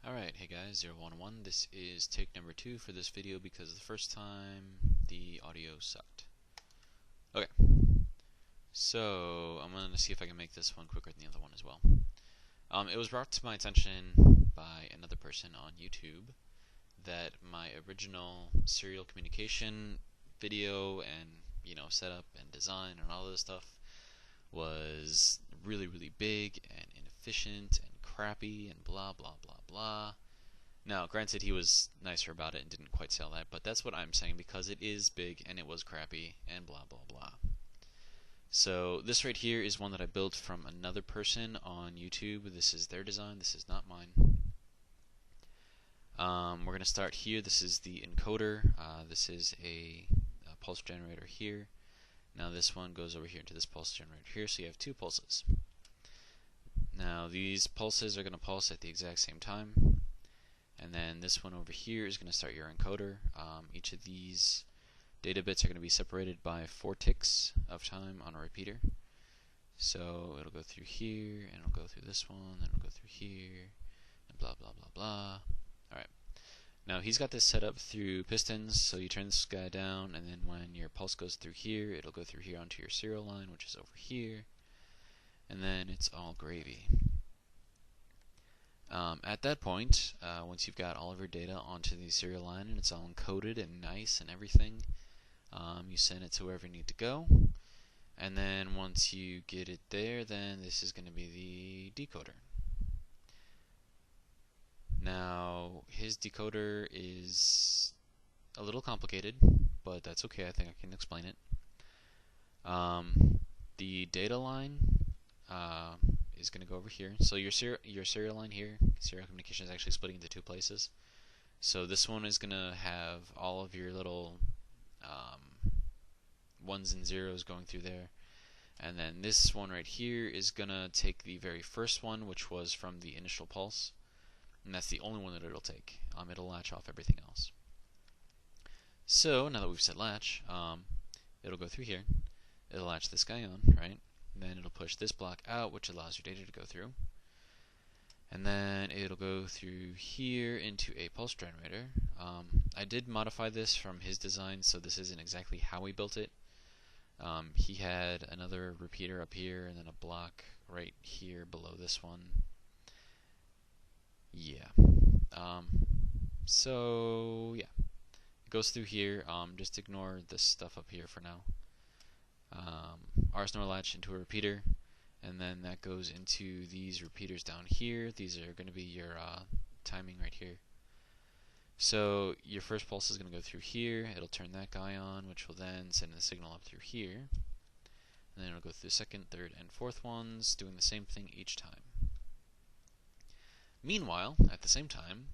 Alright, hey guys, 011. This is take number 2 for this video because the first time the audio sucked. Okay, so I'm going to see if I can make this one quicker than the other one as well. It was brought to my attention by another person on YouTube that my original serial communication video and, setup and design and all this stuff was really big and inefficient and crappy and blah blah blah blah. Now, granted, he was nicer about it and didn't quite say all that, but that's what I'm saying because it is big and it was crappy and blah blah blah. So this right here is one that I built from another person on YouTube. This is their design, this is not mine. We're going to start here. This is the encoder. This is a pulse generator here. Now this one goes over here into this pulse generator here, so you have two pulses. Now these pulses are going to pulse at the exact same time, and then this one over here is going to start your encoder. Each of these data bits are going to be separated by 4 ticks of time on a repeater. So it'll go through here, and it'll go through this one, then it'll go through here, and blah blah blah blah. Alright. Now he's got this set up through pistons, so you turn this guy down, and then when your pulse goes through here, it'll go through here onto your serial line, which is over here, and then it's all gravy. At that point, once you've got all of your data onto the serial line and it's all encoded and nice and everything, you send it to wherever you need to go, and then once you get it there, then this is going to be the decoder. Now, his decoder is a little complicated, but that's okay. I think I can explain it. The data line is going to go over here. So your serial line here, serial communication, is actually splitting into 2 places. So this one is going to have all of your little ones and zeros going through there. And then this one right here is going to take the very first one, which was from the initial pulse. And that's the only one that it'll take. It'll latch off everything else. So now that we've said latch, it'll go through here. It'll latch this guy on, right? And then it'll push this block out, which allows your data to go through. And then it'll go through here into a pulse generator. I did modify this from his design, so this isn't exactly how we built it. He had another repeater up here, and then a block right here below this one. Yeah. So yeah, it goes through here. Just ignore this stuff up here for now. Arsenal latch into a repeater, and then that goes into these repeaters down here. These are going to be your timing right here. So your first pulse is going to go through here. It'll turn that guy on, which will then send the signal up through here, and then it'll go through the second, third, and fourth ones, doing the same thing each time. Meanwhile, at the same time,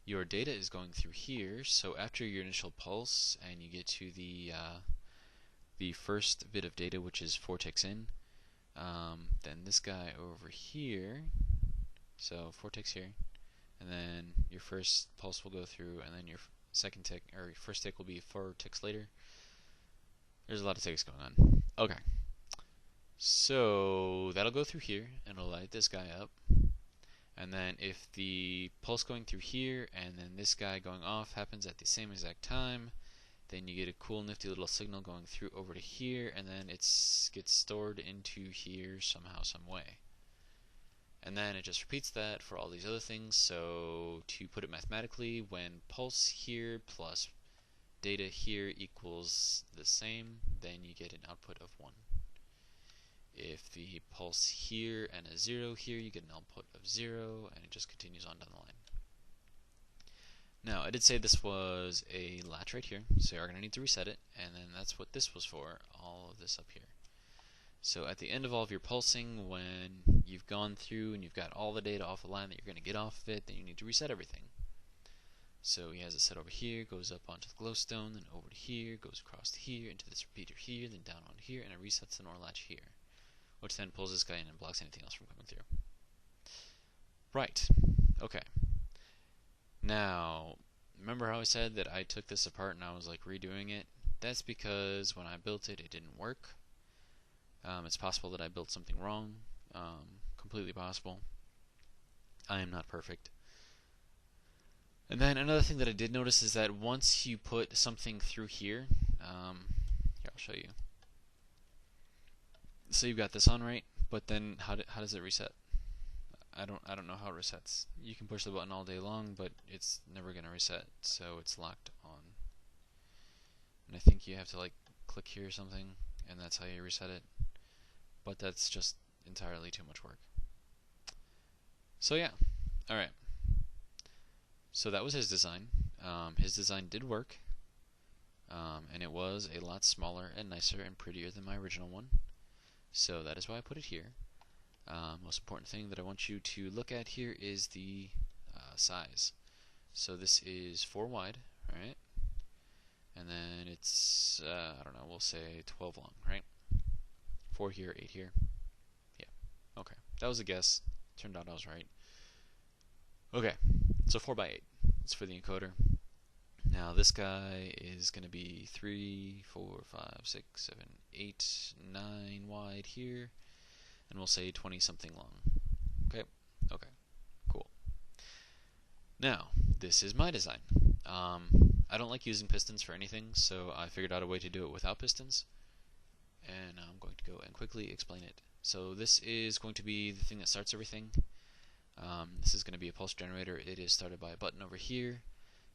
your data is going through here, so after your initial pulse and you get to the first bit of data, which is 4 ticks in, then this guy over here, so 4 ticks here, and then your first pulse will go through, and then your second tick, or your first tick will be 4 ticks later. There's a lot of ticks going on. Okay. So that'll go through here, and it'll light this guy up. And then if the pulse going through here and then this guy going off happens at the same exact time, then you get a cool nifty little signal going through over to here, and then it gets stored into here somehow, some way. And then it just repeats that for all these other things. So to put it mathematically, when pulse here plus data here equals the same, then you get an output of 1. If the pulse here and a 0 here, you get an output of 0, and it just continues on down the line. Now, I did say this was a latch right here, so you're going to need to reset it, and then that's what this was for, all of this up here. So at the end of all of your pulsing, when you've gone through and you've got all the data off the line that you're going to get off of it, then you need to reset everything. So he has it set over here, goes up onto the glowstone, then over to here, goes across to here, into this repeater here, then down on here, and it resets the NOR latch here, which then pulls this guy in and blocks anything else from coming through. Right. Okay. Now, remember how I said that I took this apart and I was like redoing it? That's because when I built it, it didn't work. It's possible that I built something wrong. Completely possible. I am not perfect. And then another thing that I did notice is that once you put something through here, here I'll show you. So you've got this on, right? But then how does it reset? I don't know how it resets. You can push the button all day long, but it's never gonna reset, so it's locked on. And I think you have to like click here or something, and that's how you reset it. But that's just entirely too much work. So yeah, all right. So that was his design. His design did work, and it was a lot smaller and nicer and prettier than my original one. So that is why I put it here. Most important thing that I want you to look at here is the size. So this is 4 wide, right? And then it's, I don't know, we'll say 12 long, right? 4 here, 8 here. Yeah, okay. That was a guess. Turned out I was right. Okay, so 4 by 8. It's for the encoder. Now this guy is going to be 3, 4, 5, 6, 7, 8, 9 wide here. And we'll say 20 something long. Okay, okay, cool. Now, this is my design. I don't like using pistons for anything, so I figured out a way to do it without pistons. And I'm going to go and quickly explain it. So this is going to be the thing that starts everything. This is going to be a pulse generator. It is started by a button over here.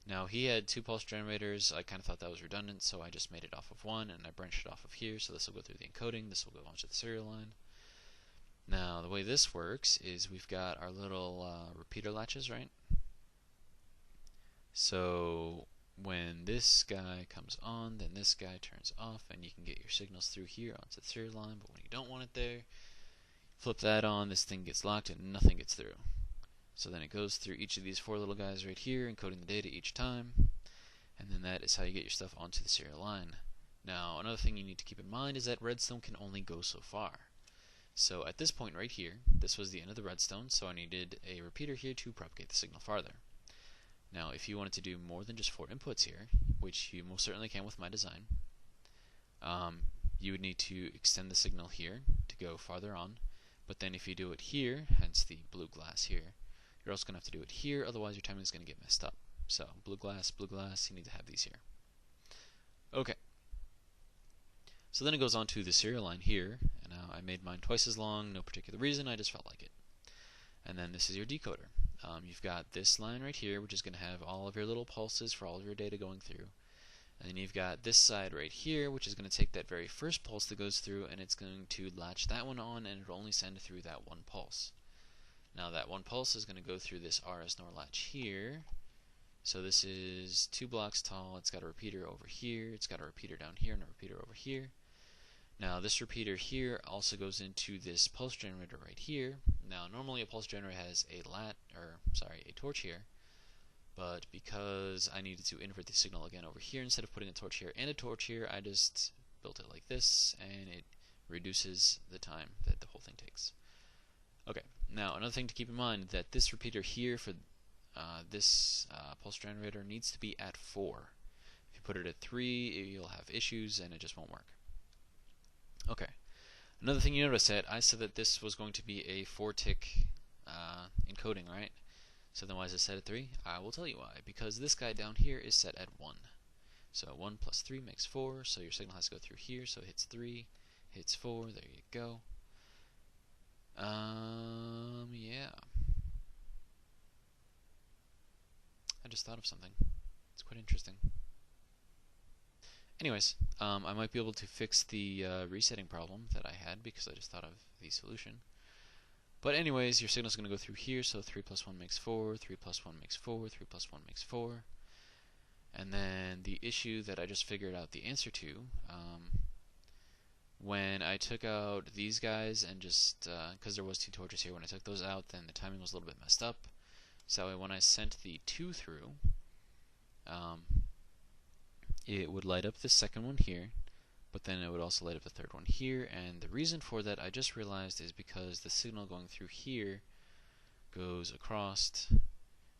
Now he had 2 pulse generators. I kind of thought that was redundant, so I just made it off of one, and I branched it off of here. So this will go through the encoding. This will go onto the serial line. Now the way this works is we've got our little repeater latches, right? So when this guy comes on, then this guy turns off, and you can get your signals through here onto the serial line. But when you don't want it there, flip that on, this thing gets locked and nothing gets through. So then it goes through each of these 4 little guys right here, encoding the data each time, and then that is how you get your stuff onto the serial line. Now another thing you need to keep in mind is that Redstone can only go so far. So at this point right here, this was the end of the redstone, so I needed a repeater here to propagate the signal farther. Now if you wanted to do more than just 4 inputs here, which you most certainly can with my design, you would need to extend the signal here to go farther on. But then if you do it here, hence the blue glass here, you're also going to have to do it here, otherwise your timing is going to get messed up. So blue glass, you need to have these here. Okay. So then it goes on to the serial line here, and now I made mine twice as long, no particular reason, I just felt like it. And then this is your decoder. You've got this line right here, which is going to have all of your little pulses for all of your data going through. And then you've got this side right here, which is going to take that very first pulse that goes through, and it's going to latch that one on, and it'll only send through that one pulse. Now that one pulse is going to go through this RS NOR latch here. So this is 2 blocks tall, it's got a repeater over here, it's got a repeater down here, and a repeater over here. Now this repeater here also goes into this pulse generator right here. Now normally a pulse generator has a torch here, but because I needed to invert the signal again over here, instead of putting a torch here and a torch here, I just built it like this, and it reduces the time that the whole thing takes. Okay, now another thing to keep in mind that this repeater here for this pulse generator needs to be at 4. If you put it at 3, you'll have issues and it just won't work. Okay, another thing you notice that I said that this was going to be a 4-tick encoding, right? So then why is it set at 3? I will tell you why. Because this guy down here is set at 1. So 1 plus 3 makes 4, so your signal has to go through here, so it hits 3, hits 4, there you go. Yeah. I just thought of something. It's quite interesting. Anyways, I might be able to fix the resetting problem that I had because I just thought of the solution. But anyways, your signal is going to go through here, so 3 plus 1 makes 4, 3 plus 1 makes 4, 3 plus 1 makes 4. And then the issue that I just figured out the answer to, when I took out these guys and just, because there was 2 torches here, when I took those out, then the timing was a little bit messed up. So when I sent the 2 through, it would light up the second one here, but then it would also light up the third one here, and the reason for that I just realized is because the signal going through here goes across,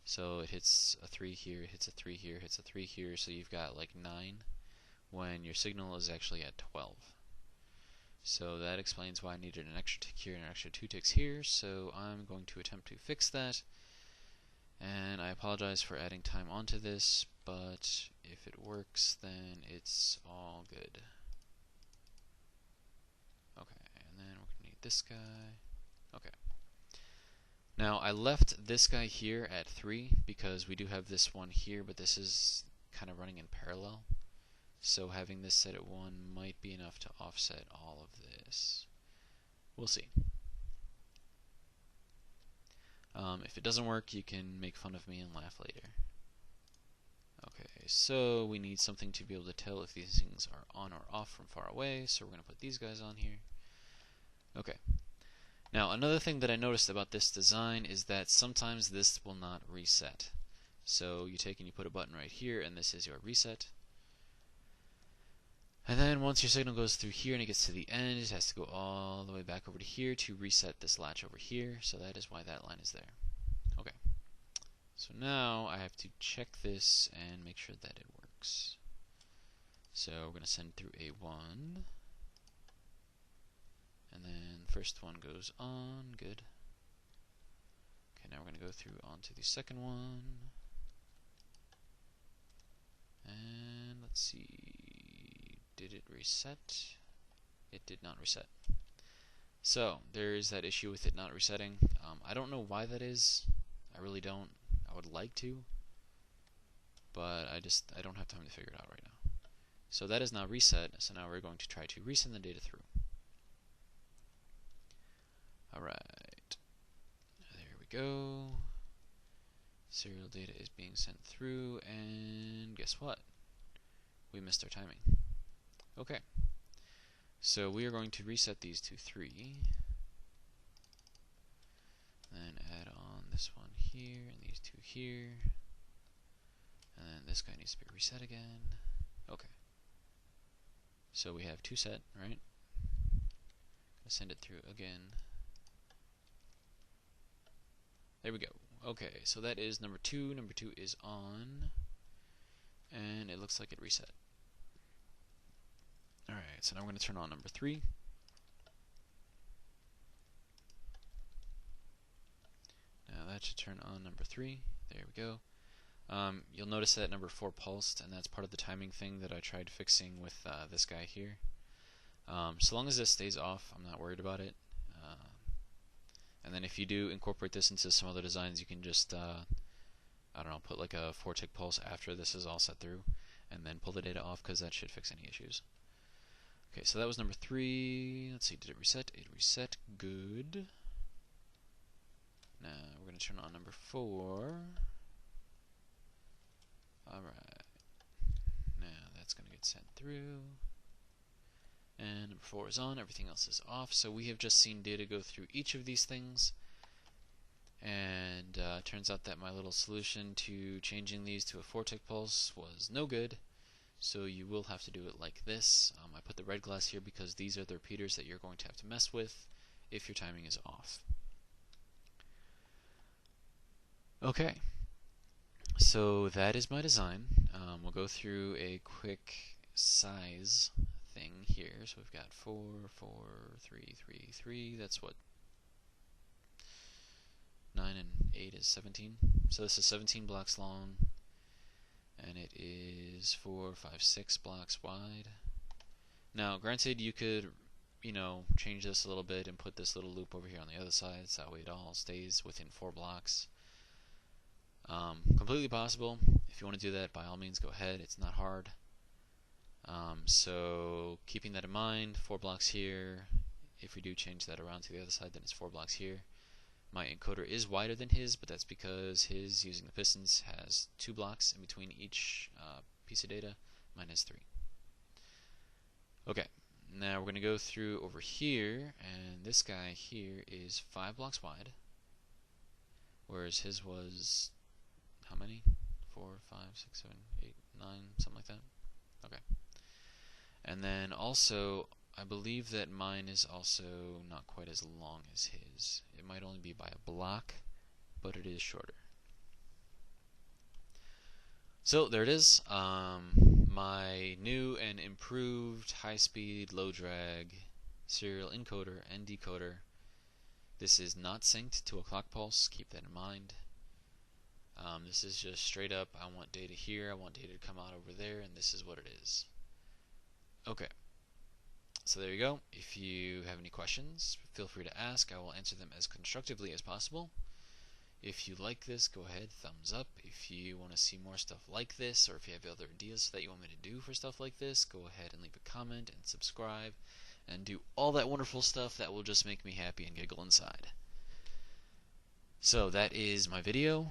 so it hits a 3 here, hits a 3 here, hits a 3 here, so you've got like 9 when your signal is actually at 12. So that explains why I needed an extra tick here and an extra 2 ticks here, so I'm going to attempt to fix that. And I apologize for adding time onto this, but if it works, then it's all good. Okay, and then we're gonna need this guy. Okay. Now I left this guy here at 3 because we do have this one here, but this is kind of running in parallel. So having this set at 1 might be enough to offset all of this. We'll see. If it doesn't work, you can make fun of me and laugh later. Okay, so we need something to be able to tell if these things are on or off from far away, so we're going to put these guys on here. Okay. Now, another thing that I noticed about this design is that sometimes this will not reset. So you take and you put a button right here, and this is your reset. And then once your signal goes through here and it gets to the end, it has to go all the way back over to here to reset this latch over here. So that is why that line is there. Okay. So now I have to check this and make sure that it works. So we're going to send through a 1. And then the first one goes on. Good. Okay, now we're going to go through onto the second one. And let's see. Did it reset? It did not reset. So there is that issue with it not resetting. I don't know why that is. I really don't. I would like to, but I don't have time to figure it out right now. So that is now reset. So now we're going to try to resend the data through. Alright. There we go. Serial data is being sent through, and guess what? We missed our timing. Okay, so we are going to reset these to 3, then add on this one here, and these 2 here, and then this guy needs to be reset again. Okay, so we have 2 set, right? Gonna send it through again. There we go. Okay, so that is number 2. Number 2 is on, and it looks like it reset. Alright, so now we're going to turn on number 3. Now that should turn on number 3. There we go. You'll notice that number 4 pulsed, and that's part of the timing thing that I tried fixing with this guy here. So long as this stays off, I'm not worried about it. And then if you do incorporate this into some other designs, you can just, I don't know, put like a 4-tick pulse after this is all set through, and then pull the data off, because that should fix any issues. Okay, so that was number 3. Let's see, did it reset? It reset. Good. Now we're going to turn on number 4. Alright. Now that's going to get sent through. And number 4 is on, everything else is off. So we have just seen data go through each of these things. And turns out that my little solution to changing these to a 4-tick pulse was no good. So you will have to do it like this. I put the red glass here because these are the repeaters that you're going to have to mess with if your timing is off. Okay, so that is my design. We'll go through a quick size thing here. So we've got 4, 4, 3, 3, 3. That's what? 9 and 8 is 17. So this is 17 blocks long. And it is 4, 5, 6 blocks wide. Now, granted, you could, change this a little bit and put this little loop over here on the other side, so that way it all stays within 4 blocks. Completely possible. If you want to do that, by all means, go ahead. It's not hard. So, keeping that in mind, 4 blocks here. If we do change that around to the other side, then it's 4 blocks here. My encoder is wider than his, but that's because his, using the pistons, has 2 blocks in between each piece of data. Mine has 3. Okay, now we're going to go through over here, and this guy here is 5 blocks wide, whereas his was, how many? 4, 5, 6, 7, 8, 9, something like that? Okay. And then also, I believe that mine is also not quite as long as his. It might only be by a block, but it is shorter. So there it is. My new and improved high-speed, low-drag serial encoder and decoder. This is not synced to a clock pulse. Keep that in mind. This is just straight up, I want data here, I want data to come out over there, and this is what it is. Okay, so there you go. If you have any questions, feel free to ask. I will answer them as constructively as possible. If you like this, go ahead, thumbs up. If you want to see more stuff like this, or if you have other ideas that you want me to do for stuff like this, go ahead and leave a comment and subscribe and do all that wonderful stuff that will just make me happy and giggle inside. So that is my video.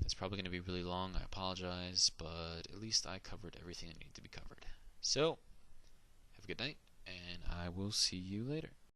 It's probably going to be really long, I apologize, but at least I covered everything that needed to be covered. So, have a good night, and I will see you later.